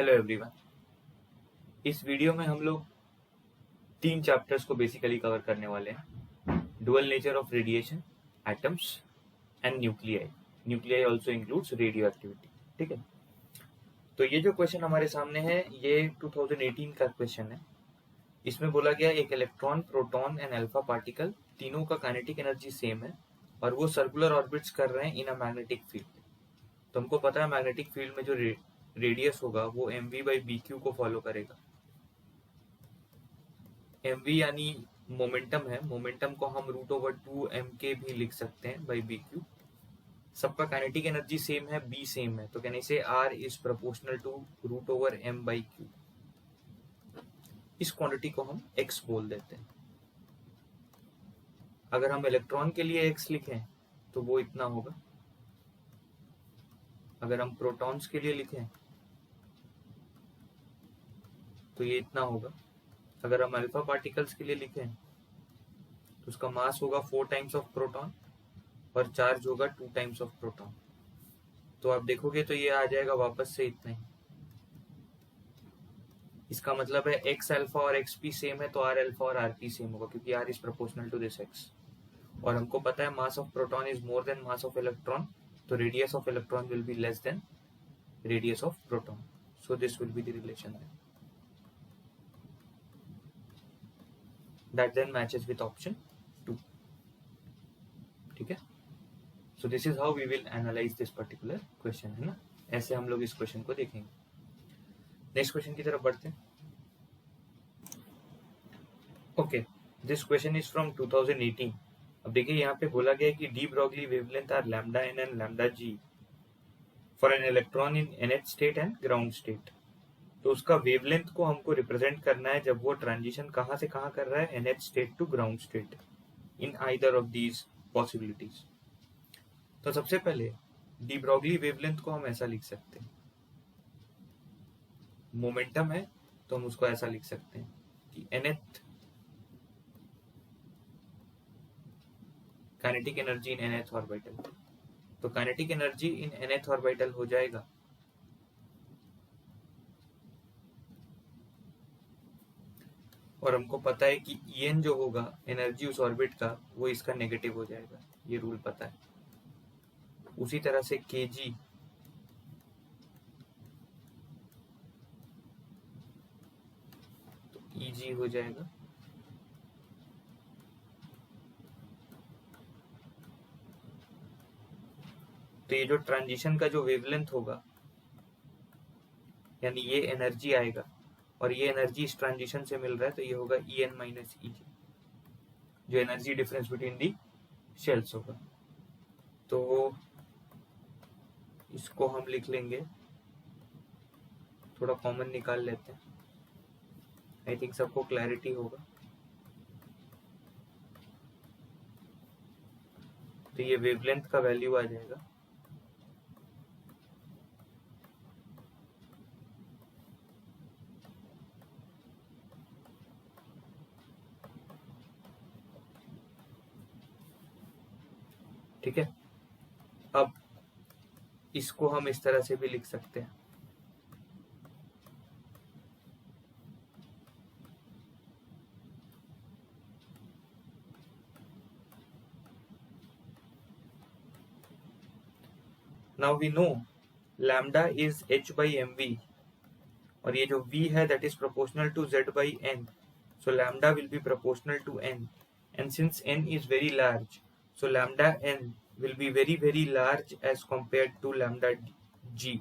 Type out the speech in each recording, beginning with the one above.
Hello everyone. इस video में हम लोग 3 चैप्टर्स को बेसिकली कवर करने वाले हैं। Dual nature of radiation, atoms and nuclei. Nuclei also includes radio activity. ठीक है, तो ये जो क्वेश्चन हमारे सामने है ये 2018 का क्वेश्चन है। इसमें बोला गया एक electron, proton and alpha particle तीनों का काइनेटिक एनर्जी सेम है और वो सर्कुलर ऑर्बिट्स कर रहे हैं इन अ मैग्नेटिक फील्ड। तो हमको पता है मैग्नेटिक फील्ड में जो रेडियस होगा वो mv/bq को फॉलो करेगा। mv यानी मोमेंटम है, मोमेंटम को हम √2m भी लिख सकते हैं बाई bq। सबका काइनेटिक एनर्जी सेम है, b सेम है, तो कहने से r is proportional to √m/q। इस क्वांटिटी को हम x बोल देते हैं। अगर हम इलेक्ट्रॉन के लिए x लिखें तो वो इतना होगा। अगर हम प्रोटॉन्स के लिए लिखें तो ये इतना होगा। अगर हम अल्फा पार्टिकल्स के लिए लिखें तो उसका मास होगा 4 टाइम्स ऑफ प्रोटॉन और चार्ज होगा 2 टाइम्स ऑफ प्रोटॉन। तो आप देखोगे तो ये आ जाएगा वापस से इतना ही। इसका मतलब है x अल्फा और xp सेम है तो r अल्फा और rp सेम होगा, क्योंकि r is proportional to this x। और हमको पता है mass of proton is more than mass of electron, तो radius of electron will be less than radius of proton. So this will be the relation that then matches with option 2. ठीक है, so this is how we will analyze this particular question, है ना। ऐसे हम लोग इस question को देखेंगे। नेक्स्ट क्वेश्चन की तरफ बढ़ते हैं। Okay, this question is from 2018। अब देखिए यहाँ पे बोला गया है कि de Broglie wavelength are lambda n and lambda g for an electron in nth state and ground state. तो उसका वेवलेंथ को हमको रिप्रेजेंट करना है जब वो ट्रांजिशन कहाँ से कहाँ कर रहा है, nth state to ground state, in either of these possibilities. तो सबसे पहले डी ब्रॉगली वेवलेंथ को हम ऐसा लिख सकते हैं, मोमेंटम है तो हम उसको ऐसा लिख सकते हैं कि nth kinetic energy in nth orbital. तो kinetic energy in nth orbital हो जाएगा और हमको पता है कि En जो होगा एनर्जी उस ऑर्बिट का, वो इसका नेगेटिव हो जाएगा, ये रूल पता है। उसी तरह से kg तो Eg हो जाएगा। तो ये जो ट्रांजिशन का जो वेवलेंथ होगा, यानी ये एनर्जी आएगा और ये एनर्जी इस ट्रांजिशन से मिल रहा है, तो ये होगा En माइनस Eg, जो energy difference between the shells होगा। तो इसको हम लिख लेंगे, थोड़ा कॉमन निकाल लेते हैं, आई थिंक सबको क्लैरिटी होगा। तो ये वेवलेंथ का वैल्यू आ जाएगा ठीक है। अब इसको हम इस तरह से भी लिख सकते हैं, now we know lambda is h/mv और ये जो v है that is proportional to z/n, so lambda will be proportional to n, and since n is very large, so lambda n will be very very large as compared to lambda g।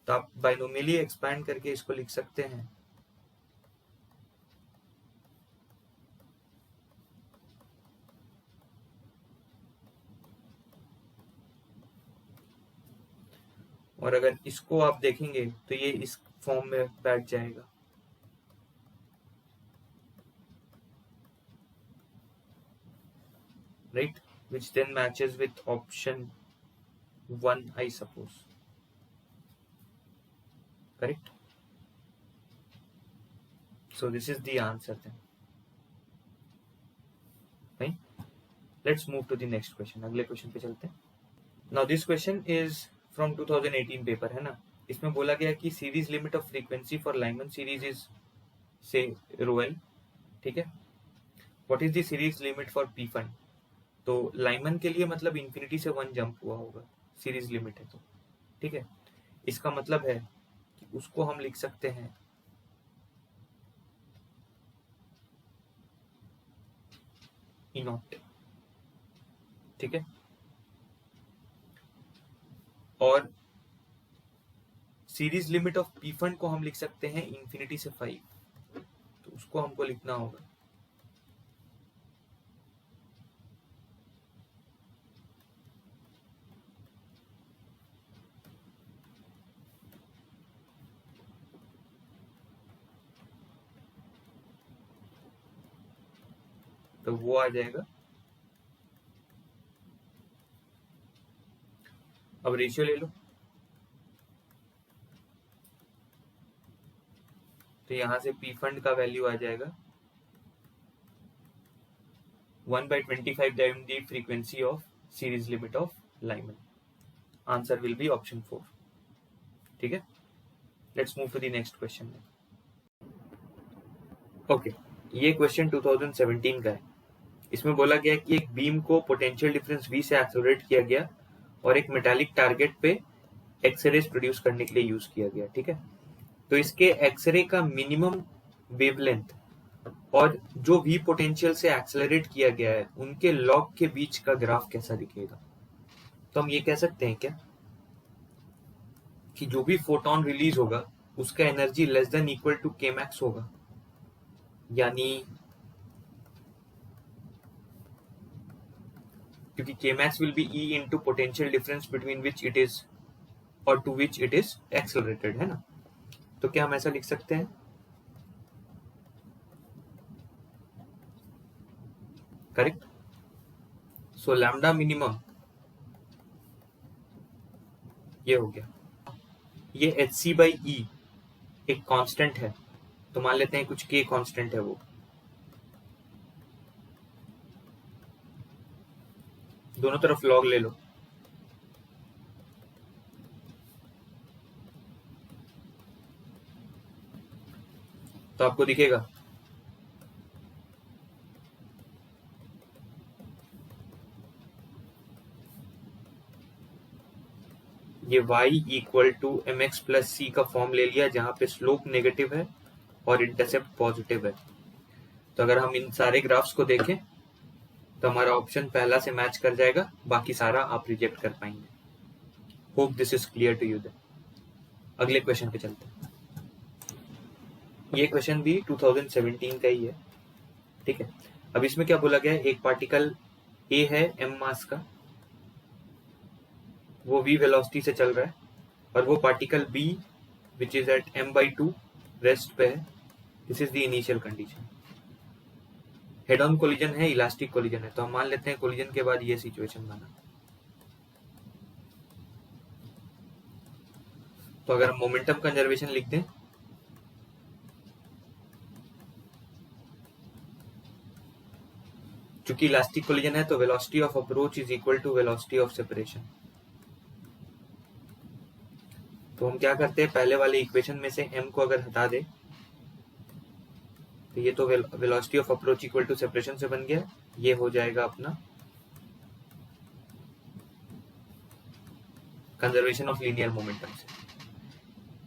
तो आप बाइनोमियली expand करके इसको लिख सकते हैं और अगर इसको आप देखेंगे तो ये इस फॉर्म में बैठ जाएगा। Right, which then matches with option 1, I suppose. Correct? So this is the answer then. Right? Let's move to the next question. अगले क्वेश्चन पे चलते हैं। Now this question is from 2018 paper, है ना। इसमें बोला गया कि series limit of frequency for Lyman series is से ρl, ठीक है। What is the series limit for P fund? तो लाइमन के लिए मतलब इंफिनिटी से 1 जंप हुआ होगा, सीरीज लिमिट है तो, ठीक है। इसका मतलब है कि उसको हम लिख सकते हैं E नॉट, ठीक है। और series limit of P fund को हम लिख सकते हैं इंफिनिटी से 5, तो उसको हमको लिखना होगा तो वो आ जाएगा। अब रेशियो ले लो, तो यहां से पी फंड का वैल्यू आ जाएगा 1/25 time the frequency of series limit of Lyman. Answer will be option 4, ठीक है। Let's move to the next question. Okay, ये क्वेश्चन 2017 का है। इसमें बोला गया कि एक बीम को पोटेंशियल डिफरेंस V से एक्सेलरेट किया गया और एक मेटालिक टारगेट पे एक्सरेज प्रोड्यूस करने के लिए यूज किया गया, ठीक है। तो इसके एक्सरे का मिनिमम वेवलेंथ और जो V पोटेंशियल से एक्सेलरेट किया गया है उनके लॉग के बीच का ग्राफ कैसा दिखेगा? तो हम ये कह सकते हैं क्या कि जो भी फोटोन रिलीज होगा उसका energy less than equal to k max होगा, यानी क्योंकि k max will be E into potential difference between which it is और to which it is accelerated, है ना। तो क्या हम ऐसा लिख सकते हैं? करेक्ट। सो लैम्डा मिनिमम ये हो गया। ये hc/E एक कांस्टेंट है, तो मान लेते हैं कुछ k कांस्टेंट है वो। दोनों तरफ लॉग ले लो, तो आपको दिखेगा ये y equal to mx plus c का फॉर्म ले लिया, जहां पे स्लोप नेगेटिव है और इंटरसेप्ट पॉजिटिव है। तो अगर हम इन सारे ग्राफ्स को देखें तो हमारा ऑप्शन पहला से मैच कर जाएगा, बाकी सारा आप रिजेक्ट कर पाएंगे। Hope this is clear to you. अगले क्वेश्चन पे चलते हैं। ये क्वेश्चन भी 2017 का ही है, ठीक है। अब इसमें क्या बोला गया है, एक पार्टिकल A है m मास का, वो v वेलोसिटी से चल रहा है, और वो particle B which is at m/2 rest पे है। This is the initial condition. Head on collision है, इलास्टिक कोलिजन है, तो हम मान लेते हैं कोलिजन के बाद ये सिचुएशन बना। तो अगर हम मोमेंटम कंजर्वेशन लिख दें, चूंकि इलास्टिक कोलिजन है तो velocity of approach is equal to velocity of separation. तो हम क्या करते हैं, पहले वाले इक्वेशन में से m को अगर हटा दे तो ये तो velocity of approach equal to separation से बन गया, ये हो जाएगा अपना कंजर्वेशन ऑफ लीनियर मोमेंटम से।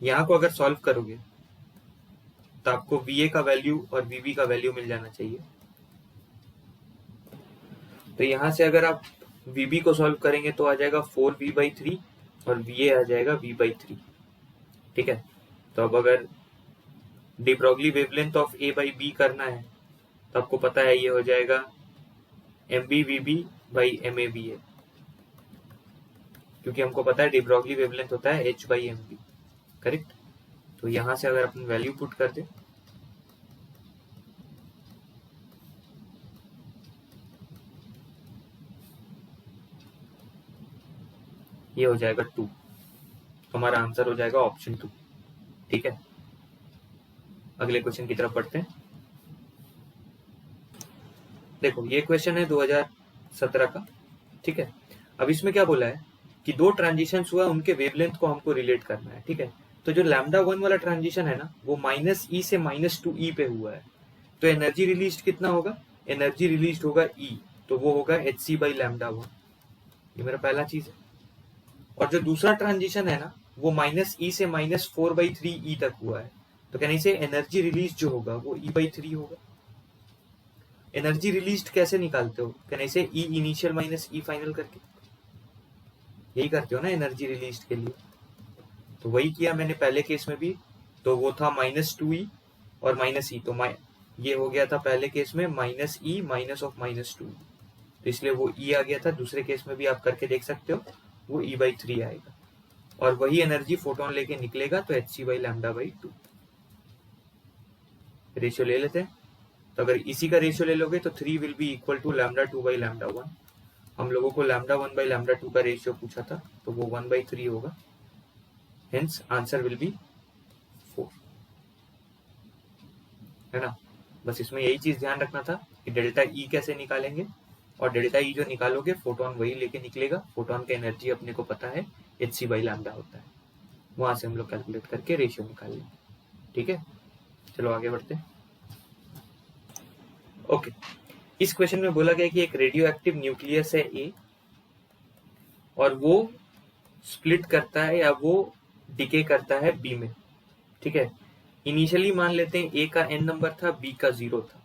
यहां को अगर सॉल्व करोगे तो आपको VA का वैल्यू और VB का वैल्यू मिल जाना चाहिए। तो यहां से अगर आप VB को सॉल्व करेंगे तो आ जाएगा 4V/3 और VA आ जाएगा V/3, ठीक है। तो अब अगर D Broglie wavelength of A/B करना है तो आपको पता है ये हो जाएगा MBVB/MAVA, क्योंकि हमको पता है डी ब्रॉगली वेवलेंथ होता है H/MB, करेक्ट। तो यहां से अगर अपन वैल्यू पुट कर दे ये हो जाएगा 2, तो हमारा आंसर हो जाएगा ऑप्शन 2, ठीक है। अगले क्वेश्चन की तरफ बढ़ते हैं। देखो ये क्वेश्चन है 2017 का, ठीक है। अब इसमें क्या बोला है कि दो ट्रांजिशन हुआ, उनके वेवलेंथ को हमको रिलेट करना है, ठीक है। तो जो लैम्डा 1 वाला ट्रांजिशन है ना, वो -e से -2e पे हुआ है, तो एनर्जी रिलीज कितना होगा, एनर्जी रिलीज होगा E, तो वो होगा hc बाई लैम्डा 1। ये मेरा पहला चीज है। और जो दूसरा ट्रांजिशन है ना, वो -e से -4/3e तक हुआ है, तो कहने से एनर्जी रिलीज जो होगा वो E/3 होगा। एनर्जी रिलीज कैसे निकालते हो, कहने से E initial minus E final करके, यही करते हो ना एनर्जी रिलीज के लिए। तो वही किया मैंने पहले केस में भी, तो वो था -2e और -e, तो ये हो गया था पहले केस में -e माइनस ऑफ -2, तो इसलिए वो E आ गया था। दूसरे केस में भी आप करके देख सकते हो, वो E/3 आएगा, और वही एनर्जी फोटोन लेके निकलेगा, तो hc by lambda by 2। Ratio ले लेते हैं, तो अगर इसी का रेशियो ले लोगे तो 3 will be equal to lambda 2 by lambda 1। हम लोगों को लैम्डा 1 बाई लैम्डा 2 का रेशियो पूछा था, तो वो 1/3 होगा, हेंस आंसर विल बी 4, है ना। बस इसमें यही चीज ध्यान रखना था कि डेल्टा E कैसे निकालेंगे, और डेल्टा E जो निकालोगे फोटोन वही लेके निकलेगा। फोटोन का एनर्जी अपने को पता है hc बाई लैम्डा होता है, वहां से हम लोग कैलकुलेट करके रेशियो निकाल लेंगे, ठीक है। चलो आगे बढ़ते हैं। ओके, इस क्वेश्चन में बोला गया कि एक रेडियो एक्टिव न्यूक्लियस है A, और वो स्प्लिट करता है या वो डिके करता है B में, ठीक है। इनिशियली मान लेते हैं A का n नंबर था, B का 0 था,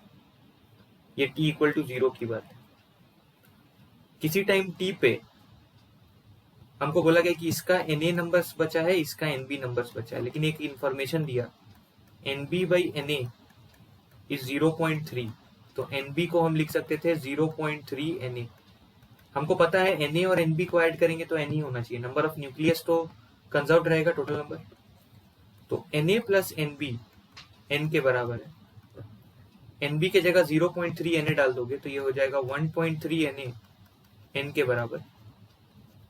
ये t इक्वल टू 0 की बात है। किसी टाइम t पे हमको बोला गया कि इसका Na नंबर्स बचा है, इसका Nb नंबर्स बचा है, लेकिन एक इंफॉर्मेशन दिया Nb बाई Na इज 0.3, तो Nb को हम लिख सकते थे 0.3 Na। हमको पता है Na और Nb को ऐड करेंगे तो N ही होना चाहिए, नंबर ऑफ न्यूक्लियस तो कंजर्व रहेगा टोटल नंबर, तो Na प्लस Nb N के बराबर है। Nb के जगह 0.3 Na डाल दोगे तो ये हो जाएगा 1.3 Na N के बराबर,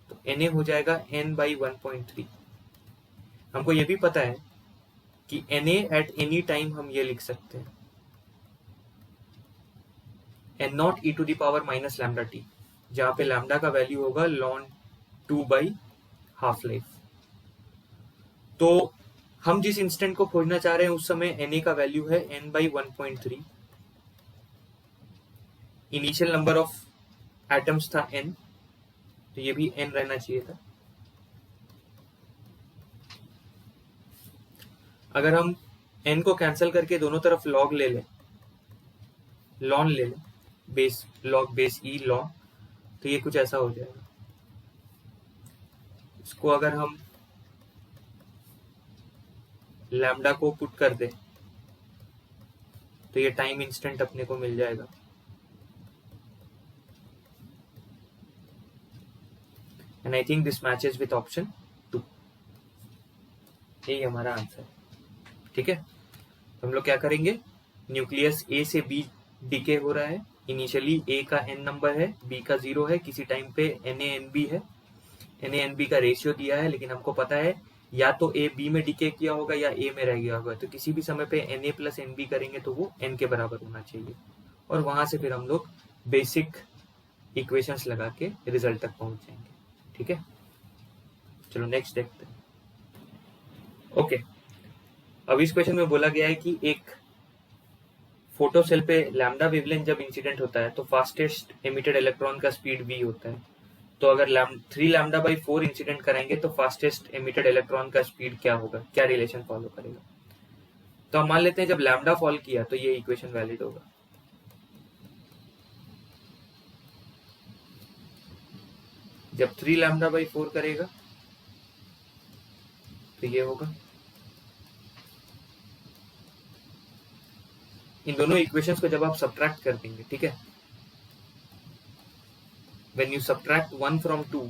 तो Na हो जाएगा N बाई 1.3। हमको ये भी पता है कि Na एट एनी टाइम हम ये लिख सकते हैं n0 e to the power minus lambda t, जहां पे लैम्डा का वैल्यू होगा ln 2 बाई हाफ लाइफ। तो हम जिस इंस्टेंट को खोजना चाह रहे हैं उस समय Na का वैल्यू है n by 1.3, initial number of atoms था n, तो ये भी n रहना चाहिए था। अगर हम n को कैंसिल करके दोनों तरफ log ले लें, ln ले लें, base log base e ln, तो ये कुछ ऐसा हो जाएगा। इसको अगर हम लैम्डा को पुट कर दे तो ये टाइम इंस्टेंट अपने को मिल जाएगा, and I think this matches with option 2, यही हमारा आंसर है, ठीक है। तो हम लोग क्या करेंगे, न्यूक्लियस A से B डीके हो रहा है, इनिशियली A का n नंबर है, B का 0 है, किसी टाइम पे NaNb है, NaNb का रेशियो दिया है, लेकिन हमको पता है या तो A B में डीके किया होगा या A में रह गया होगा, तो किसी भी समय पे Na प्लस Nb करेंगे तो वो n के बराबर होना चाहिए, और वहां से फिर हम लोग बेसिक इक्वेशंस लगा के रिजल्ट तक पहुंच जाएंगे, ठीक है। चलो नेक्स्ट देखते हैं। ओके, अब इस क्वेश्चन में बोला गया है कि एक फोटो सेल पे लैम्डा वेवलेंथ जब इंसिडेंट होता है तो फास्टेस्ट एमिटेड इलेक्ट्रॉन का स्पीड v होता है। तो अगर 3 लैम्डा बाई 4 इंसिडेंट कराएंगे तो फास्टेस्ट एमिटेड इलेक्ट्रॉन का स्पीड क्या होगा, क्या रिलेशन फॉलो करेगा। तो हम मान लेते हैं जब लैम्डा फॉल किया तो ये इक्वेशन वैलिड होगा। जब 3 लैम्डा बाई 4 करेगा तो ये होगा। इन दोनों इक्वेशंस को जब आप सब्ट्रैक्ट कर देंगे, ठीक है, when you subtract 1 from 2,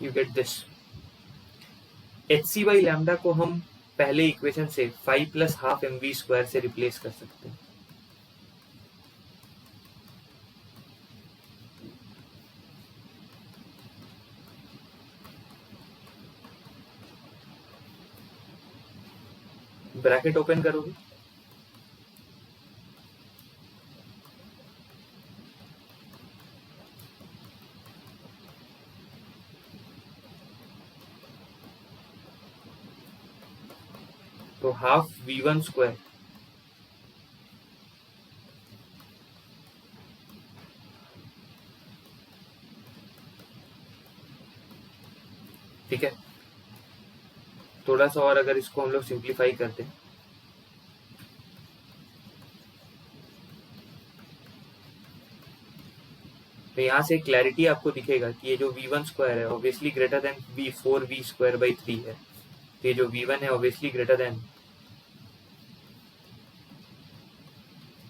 you get this। hc by lambda को हम पहले इक्वेशन से 5 प्लस हाफ mv स्क्वायर से रिप्लेस कर सकते हैं। ब्रैकेट ओपन करोगे, तो हाफ v1 स्क्वायर ठीक है। थोड़ा सा और अगर इसको हम लोग सिंप्लीफाई करते हैं, तो यहाँ से क्लैरिटी आपको दिखेगा कि ये जो v1 स्क्वायर है obviously greater than v4v square by 3 है। तो ये जो v1 है ऑब्वियसली ग्रेटर देन,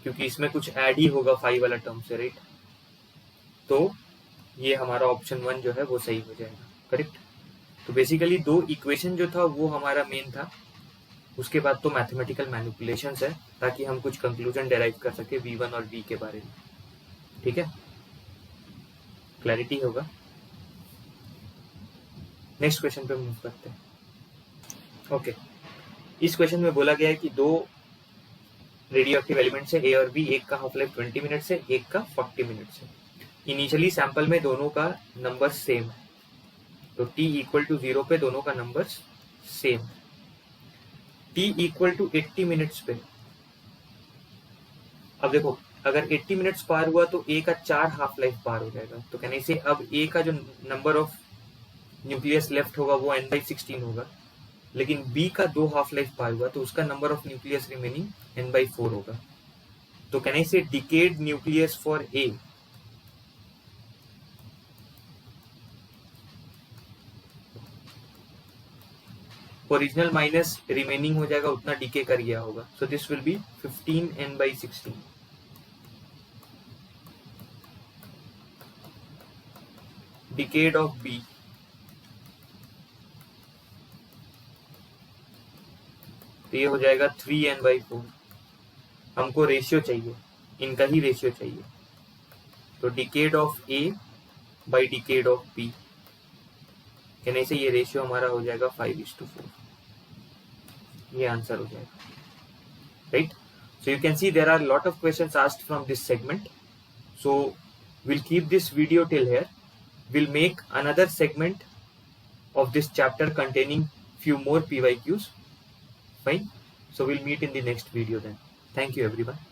क्योंकि इसमें कुछ ऐड ही होगा 5 वाला टर्म से, राइट। तो ये हमारा ऑप्शन 1 जो है वो सही हो जाएगा, करेक्ट। तो बेसिकली 2 इक्वेशन जो था वो हमारा मेन था, उसके बाद तो मैथमेटिकल मैनिपुलेशंस है ताकि हम कुछ कंक्लूजन डेराइव कर सके v1 और v के बारे में, ठीक है। क्लैरिटी होगा। नेक्स्ट क्वेश्चन पे मूव करते हैं। ओके, इस क्वेश्चन में बोला गया है कि 2 रेडियो एक्टिव एलिमेंट्स है, ए और बी, एक का हाफ लाइफ 20 मिनट्स है, एक का 40 मिनट्स है। इनिशियली सैंपल में दोनों का नंबर सेम है, तो t इक्वल टू 0 पे दोनों का नंबर सेम है। t इक्वल टू 80 मिनट्स पे, अब देखो अगर 80 मिनट्स पार हुआ तो a का 4 हाफ लाइफ पार हो जाएगा। तो कहने से अब a का जो नंबर ऑफ न्यूक्लियस लेफ्ट होगा वो n/16 होगा, लेकिन b का 2 हाफ लाइफ पार हुआ तो उसका number of nucleus remaining n/4 होगा। तो कहने से decayed nucleus for a original minus remaining हो जाएगा, उतना डीके कर गया होगा। So this will be 15n/16। Decayed of B तो ये हो जाएगा 3n/4। हमको रेशियो चाहिए, इनका ही रेशियो चाहिए, तो decayed of A by decayed of B कहने से ये रेशियो हमारा हो जाएगा 5:4। ये आंसर हो जाएगा, right. So you can see there are a lot of questions asked from this segment. So we'll keep this video till here. We'll make another segment of this chapter containing few more PYQs. Fine. So we'll meet in the next video then. Thank you everyone.